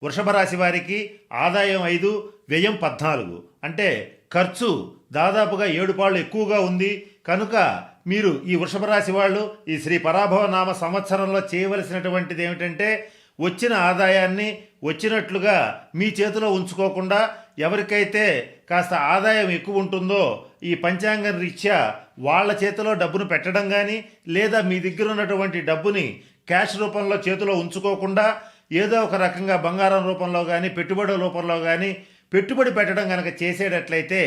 వృషభ రాశి వారికి ఆదాయం 5, వ్యయం 14. అంటే ఖర్చు దాదాపుగా 7 పాళ్ళు ఎక్కువగా ఉంది. కనుక మీరు ఈ వృషభ రాశి వాళ్ళు ఈ శ్రీ పరాభవ నామ సంవత్సరంలో చేయవలసినటువంటిది ఏమిటంటే వచ్చిన ఆదాయాన్ని వచ్చినట్లుగా మీ చేతిలో ఉంచుకోకుండా ఎవరికైతే కాస్త ఆదాయం ఎక్కువ ఉంటుందో ఈ పంచాంగం రీత్యా వాళ్ళ చేతిలో డబ్బును పెట్టడం కానీ లేదా మీ దగ్గర ఉన్నటువంటి డబ్బుని క్యాష్ రూపంలో చేతిలో ఉంచుకోకుండా ఏదో ఒక రకంగా బంగారం రూపంలో కానీ పెట్టుబడి రూపంలో కానీ పెట్టుబడి పెట్టడం కనుక చేసేటట్లయితే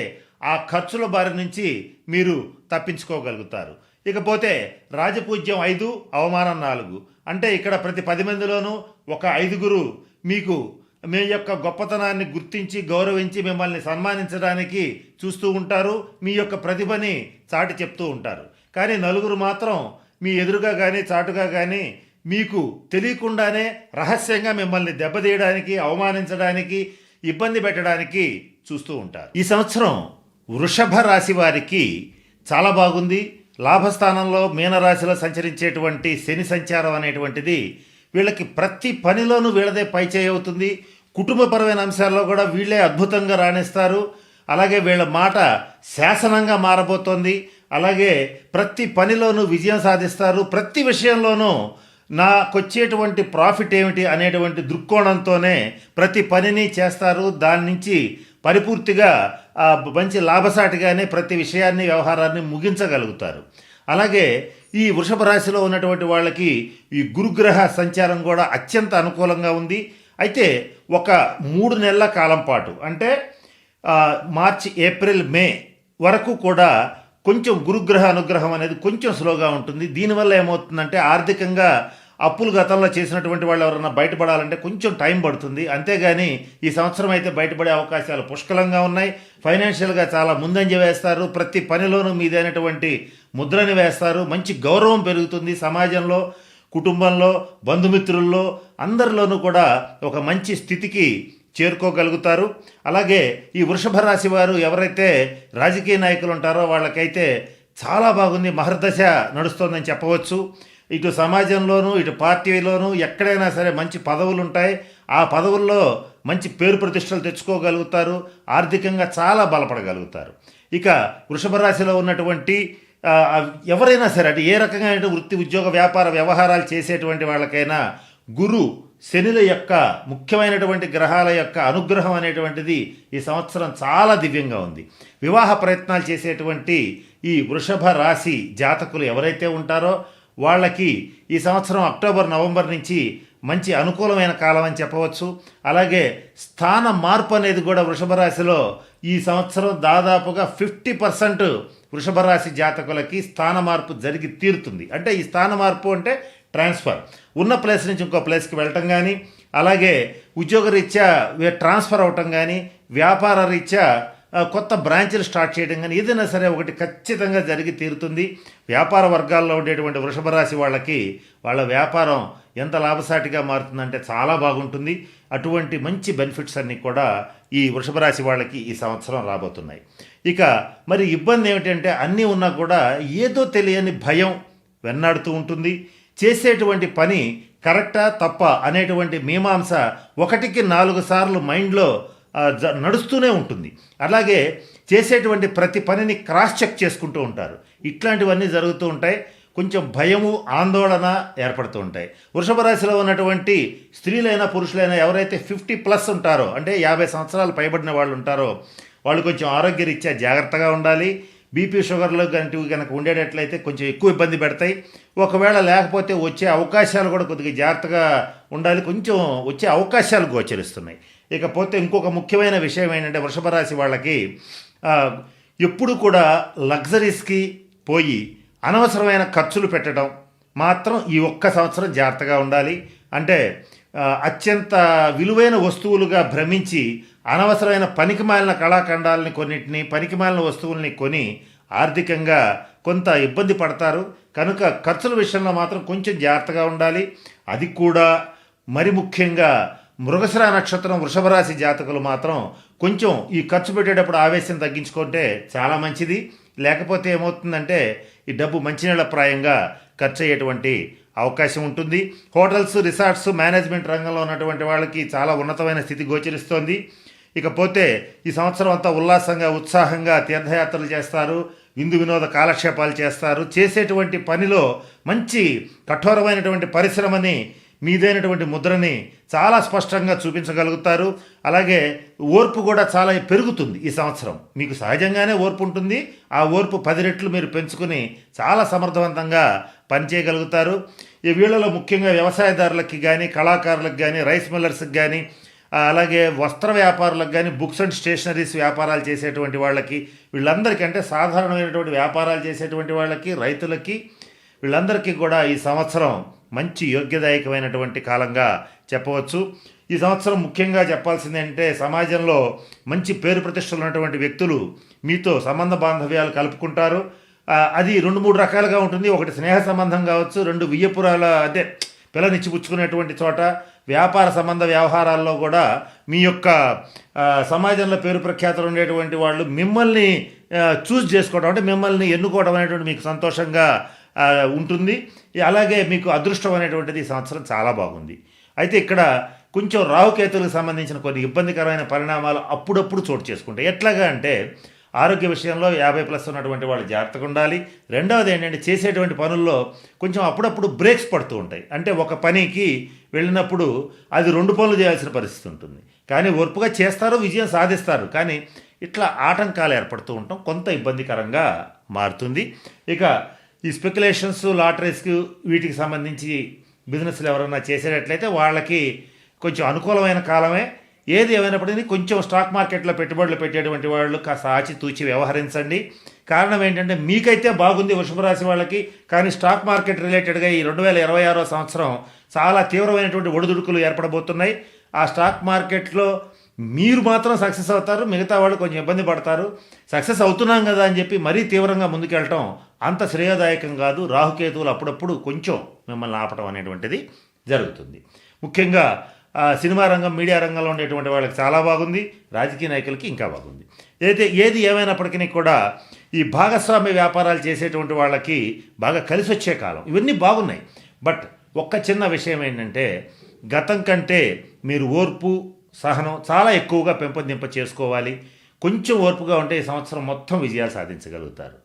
ఆ ఖర్చుల బారి నుంచి మీరు తప్పించుకోగలుగుతారు. ఇకపోతే రాజపూజ్యం 5, అవమానం 4. అంటే ఇక్కడ ప్రతి 10 మందిలోనూ ఒక 5గురు మీకు మీ యొక్క గొప్పతనాన్ని గుర్తించి గౌరవించి మిమ్మల్ని సన్మానించడానికి చూస్తూ ఉంటారు. మీ యొక్క ప్రతిభని చాటి చెప్తూ ఉంటారు. కానీ 4గురు మాత్రం మీ ఎదురుగా కానీ చాటుగా కానీ మీకు తెలియకుండానే రహస్యంగా మిమ్మల్ని దెబ్బతీయడానికి, అవమానించడానికి, ఇబ్బంది పెట్టడానికి చూస్తూ ఉంటారు. ఈ సంవత్సరం వృషభ రాశి వారికి చాలా బాగుంది. లాభస్థానంలో మీనరాశిలో సంచరించేటువంటి శని సంచారం అనేటువంటిది వీళ్ళకి ప్రతి పనిలోనూ వీళ్ళదే పైచేయి అవుతుంది. కుటుంబపరమైన అంశాల్లో కూడా వీళ్ళే అద్భుతంగా రాణిస్తారు. అలాగే వీళ్ళ మాట శాసనంగా మారబోతోంది. అలాగే ప్రతి పనిలోనూ విజయం సాధిస్తారు. ప్రతి విషయంలోనూ నాకొచ్చేటువంటి ప్రాఫిట్ ఏమిటి అనేటువంటి దృక్కోణంతోనే ప్రతి పనిని చేస్తారు. దాని నుంచి పరిపూర్తిగా మంచి లాభసాటిగానే ప్రతి విషయాన్ని, వ్యవహారాన్ని ముగించగలుగుతారు. అలాగే ఈ వృషభ రాశిలో ఉన్నటువంటి వాళ్ళకి ఈ గురుగ్రహ సంచారం కూడా అత్యంత అనుకూలంగా ఉంది. అయితే ఒక 3 నెలల కాలం పాటు అంటే మార్చి, ఏప్రిల్, మే వరకు కూడా కొంచెం గురుగ్రహ అనుగ్రహం అనేది కొంచెం స్లోగా ఉంటుంది. దీనివల్ల ఏమవుతుందంటే ఆర్థికంగా అప్పులు గతంలో చేసినటువంటి వాళ్ళు ఎవరన్నా బయటపడాలంటే కొంచెం టైం పడుతుంది. అంతేగాని ఈ సంవత్సరం అయితే బయటపడే అవకాశాలు పుష్కలంగా ఉన్నాయి. ఫైనాన్షియల్గా చాలా ముందంజ వేస్తారు. ప్రతి పనిలోనూ మీదైనటువంటి ముద్రని వేస్తారు. మంచి గౌరవం పెరుగుతుంది. సమాజంలో, కుటుంబంలో, బంధుమిత్రుల్లో అందరిలోనూ కూడా ఒక మంచి స్థితికి చేరుకోగలుగుతారు. అలాగే ఈ వృషభ రాశి వారు ఎవరైతే రాజకీయ నాయకులు ఉంటారో వాళ్ళకైతే చాలా బాగుంది. మహర్దశ నడుస్తోందని చెప్పవచ్చు. ఇటు సమాజంలోనూ ఇటు పార్టీలోనూ ఎక్కడైనా సరే మంచి పదవులు ఉంటాయి. ఆ పదవుల్లో మంచి పేరు ప్రతిష్టలు తెచ్చుకోగలుగుతారు. ఆర్థికంగా చాలా బలపడగలుగుతారు. ఇక వృషభ రాశిలో ఉన్నటువంటి ఎవరైనా సరే అంటే ఏ రకమైన వృత్తి, ఉద్యోగ, వ్యాపార వ్యవహారాలు చేసేటువంటి వాళ్ళకైనా గురు, శనిల యొక్క ముఖ్యమైనటువంటి గ్రహాల యొక్క అనుగ్రహం అనేటువంటిది ఈ సంవత్సరం చాలా దివ్యంగా ఉంది. వివాహ ప్రయత్నాలు చేసేటువంటి ఈ వృషభ రాశి జాతకులు ఎవరైతే ఉంటారో వాళ్ళకి ఈ సంవత్సరం అక్టోబర్, నవంబర్ నుంచి మంచి అనుకూలమైన కాలం అని చెప్పవచ్చు. అలాగే స్థాన మార్పు అనేది కూడా వృషభ రాశిలో ఈ సంవత్సరం దాదాపుగా 50% వృషభ రాశి జాతకులకి స్థాన మార్పు జరిగి తీరుతుంది. అంటే ఈ స్థాన మార్పు అంటే ట్రాన్స్ఫర్, ఉన్న ప్లేస్ నుంచి ఇంకో ప్లేస్కి వెళ్ళటం కానీ, అలాగే ఉద్యోగ రీత్యా ట్రాన్స్ఫర్ అవటం కానీ, వ్యాపార రీత్యా కొత్త బ్రాంచ్లు స్టార్ట్ చేయడం కానీ ఏదైనా సరే ఒకటి ఖచ్చితంగా జరిగి తీరుతుంది. వ్యాపార వర్గాల్లో ఉండేటువంటి వృషభ రాశి వాళ్ళకి వాళ్ళ వ్యాపారం ఎంత లాభసాటిగా మారుతుందంటే చాలా బాగుంటుంది. అటువంటి మంచి బెనిఫిట్స్ అన్నీ కూడా ఈ వృషభ రాశి వాళ్ళకి ఈ సంవత్సరం రాబోతున్నాయి. ఇక మరి ఇబ్బంది ఏమిటంటే అన్నీ ఉన్నా కూడా ఏదో తెలియని భయం వెన్నాడుతూ ఉంటుంది. చేసేటువంటి పని కరెక్టా తప్ప అనేటువంటి మీమాంస 1కి 4 సార్లు మైండ్లో నడుస్తూనే ఉంటుంది. అలాగే చేసేటువంటి ప్రతి పనిని క్రాస్ చెక్ చేసుకుంటూ ఉంటారు. ఇట్లాంటివన్నీ జరుగుతూ ఉంటాయి. కొంచెం భయము, ఆందోళన ఏర్పడుతూ ఉంటాయి. వృషభ రాశిలో ఉన్నటువంటి స్త్రీలైనా పురుషులైనా ఎవరైతే 50+ ఉంటారో అంటే 50 సంవత్సరాలు పైబడిన వాళ్ళు ఉంటారో వాళ్ళు కొంచెం ఆరోగ్యరీత్యా జాగ్రత్తగా ఉండాలి. బీపీ, షుగర్లు వంటివి కనుక ఉండేటట్లయితే కొంచెం ఎక్కువ ఇబ్బంది పెడతాయి. ఒకవేళ లేకపోతే వచ్చే అవకాశాలు కూడా కొద్దిగా జాగ్రత్తగా ఉండాలి. కొంచెం వచ్చే అవకాశాలు గోచరిస్తున్నాయి. ఇకపోతే ఇంకొక ముఖ్యమైన విషయం ఏంటంటే వృషభ రాశి వాళ్ళకి ఎప్పుడు కూడా లగ్జరీస్కి పోయి అనవసరమైన ఖర్చులు పెట్టడం మాత్రం ఈ ఒక్క సంవత్సరం జాగ్రత్తగా ఉండాలి. అంటే అత్యంత విలువైన వస్తువులుగా భ్రమించి అనవసరమైన పనికిమాలిన కళాఖండాలని కొన్నిటిని, పనికిమాలిన వస్తువుల్ని కొని ఆర్థికంగా కొంత ఇబ్బంది పడతారు. కనుక ఖర్చుల విషయంలో మాత్రం కొంచెం జాగ్రత్తగా ఉండాలి. అది కూడా మరి ముఖ్యంగా మృగశిర నక్షత్రం వృషభ రాశి జాతకులు మాత్రం కొంచెం ఈ ఖర్చు పెట్టేటప్పుడు ఆవేశం తగ్గించుకుంటే చాలా మంచిది. లేకపోతే ఏమవుతుందంటే ఈ డబ్బు మంచినీళ్ళ ప్రాయంగా ఖర్చు అయ్యేటువంటి అవకాశం ఉంటుంది. హోటల్స్, రిసార్ట్స్, మేనేజ్మెంట్ రంగంలో ఉన్నటువంటి వాళ్ళకి చాలా ఉన్నతమైన స్థితి గోచరిస్తోంది. ఇకపోతే ఈ సంవత్సరం అంతా ఉల్లాసంగా, ఉత్సాహంగా తీర్థయాత్రలు చేస్తారు, విందు వినోద కాలక్షేపాలు చేస్తారు. చేసేటువంటి పనిలో మంచి కఠోరమైనటువంటి పరిశ్రమని, మీదైనటువంటి ముద్రని చాలా స్పష్టంగా చూపించగలుగుతారు. అలాగే ఓర్పు కూడా చాలా పెరుగుతుంది ఈ సంవత్సరం. మీకు సహజంగానే ఓర్పు ఉంటుంది. ఆ ఓర్పు 10 రెట్లు మీరు పెంచుకుని చాలా సమర్థవంతంగా పనిచేయగలుగుతారు. ఈ వీళ్ళలో ముఖ్యంగా వ్యవసాయదారులకి కానీ, కళాకారులకు కానీ, రైస్ మిల్లర్స్కి కానీ, అలాగే వస్త్ర వ్యాపారులకు కానీ, బుక్స్ అండ్ స్టేషనరీస్ వ్యాపారాలు చేసేటువంటి వాళ్ళకి, వీళ్ళందరికీ అంటే సాధారణమైనటువంటి వ్యాపారాలు చేసేటువంటి వాళ్ళకి, రైతులకి, వీళ్ళందరికీ కూడా ఈ సంవత్సరం మంచి యోగ్యదాయకమైనటువంటి కాలంగా చెప్పవచ్చు. ఈ సంవత్సరం ముఖ్యంగా చెప్పాల్సింది అంటే సమాజంలో మంచి పేరు ప్రతిష్టలు ఉన్నటువంటి వ్యక్తులు మీతో సంబంధ బాంధవ్యాలు కలుపుకుంటారు. అది 2-3 రకాలుగా ఉంటుంది. ఒకటి స్నేహ సంబంధం కావచ్చు, 2 వియ్యపురాల అంటే పిల్లనిచ్చిపుచ్చుకునేటువంటి చోట, వ్యాపార సంబంధ వ్యవహారాల్లో కూడా మీ యొక్క సమాజంలో పేరు ప్రఖ్యాతులు ఉండేటువంటి వాళ్ళు మిమ్మల్ని చూస్ చేసుకోవడం అంటే మిమ్మల్ని ఎన్నుకోవడం అనేటువంటి మీకు సంతోషంగా ఉంటుంది. అలాగే మీకు అదృష్టం అనేటువంటిది ఈ సంవత్సరం చాలా బాగుంది. అయితే ఇక్కడ కొంచెం రాహుకేతులకు సంబంధించిన కొన్ని ఇబ్బందికరమైన పరిణామాలు అప్పుడప్పుడు చోటు చేసుకుంటాయి. ఎట్లాగా అంటే ఆరోగ్య విషయంలో 50+ ఉన్నటువంటి వాళ్ళు జాగ్రత్తగా ఉండాలి. రెండవది ఏంటంటే చేసేటువంటి పనుల్లో కొంచెం అప్పుడప్పుడు బ్రేక్స్ పడుతూ ఉంటాయి. అంటే ఒక పనికి వెళ్ళినప్పుడు అది 2 పనులు చేయాల్సిన పరిస్థితి ఉంటుంది. కానీ ఓర్పుగా చేస్తారు, విజయం సాధిస్తారు. కానీ ఇట్లా ఆటంకాలు ఏర్పడుతూ ఉంటాం, కొంత ఇబ్బందికరంగా మారుతుంది. ఇక ఈ స్పెక్యులేషన్స్, లాటరీస్కి వీటికి సంబంధించి బిజినెస్లు ఎవరైనా చేసేటట్లయితే వాళ్ళకి కొంచెం అనుకూలమైన కాలమే. ఏది ఏమైనప్పటికీ కొంచెం స్టాక్ మార్కెట్లో పెట్టుబడులు పెట్టేటువంటి వాళ్ళు కాస్త ఆచితూచి వ్యవహరించండి. కారణం ఏంటంటే మీకైతే బాగుంది వృషభ రాశి వాళ్ళకి, కానీ స్టాక్ మార్కెట్ రిలేటెడ్గా ఈ 2026 సంవత్సరం చాలా తీవ్రమైనటువంటి ఒడిదుడుకులు ఏర్పడబోతున్నాయి. ఆ స్టాక్ మార్కెట్లో మీరు మాత్రం సక్సెస్ అవుతారు, మిగతా వాళ్ళు కొంచెం ఇబ్బంది పడతారు. సక్సెస్ అవుతున్నాం కదా అని చెప్పి మరీ తీవ్రంగా ముందుకెళ్ళటం అంత శ్రేయదాయకం కాదు. రాహుకేతువులు అప్పుడప్పుడు కొంచెం మిమ్మల్ని ఆపటం అనేటువంటిది జరుగుతుంది. ముఖ్యంగా సినిమా రంగం, మీడియా రంగంలో ఉండేటువంటి వాళ్ళకి చాలా బాగుంది, రాజకీయ నాయకులకి ఇంకా బాగుంది. ఏది ఏమైనప్పటికీ కూడా ఈ భాగస్వామ్య వ్యాపారాలు చేసేటువంటి వాళ్ళకి బాగా కలిసి వచ్చే కాలం. ఇవన్నీ బాగున్నాయి. బట్ ఒక్క చిన్న విషయం ఏంటంటే గతం కంటే మీరు ఓర్పు, సహనం చాలా ఎక్కువగా పెంపొందింప చేసుకోవాలి. కొంచెం ఓర్పుగా ఉంటే ఈ సంవత్సరం మొత్తం విజయాలు సాధించగలుగుతారు.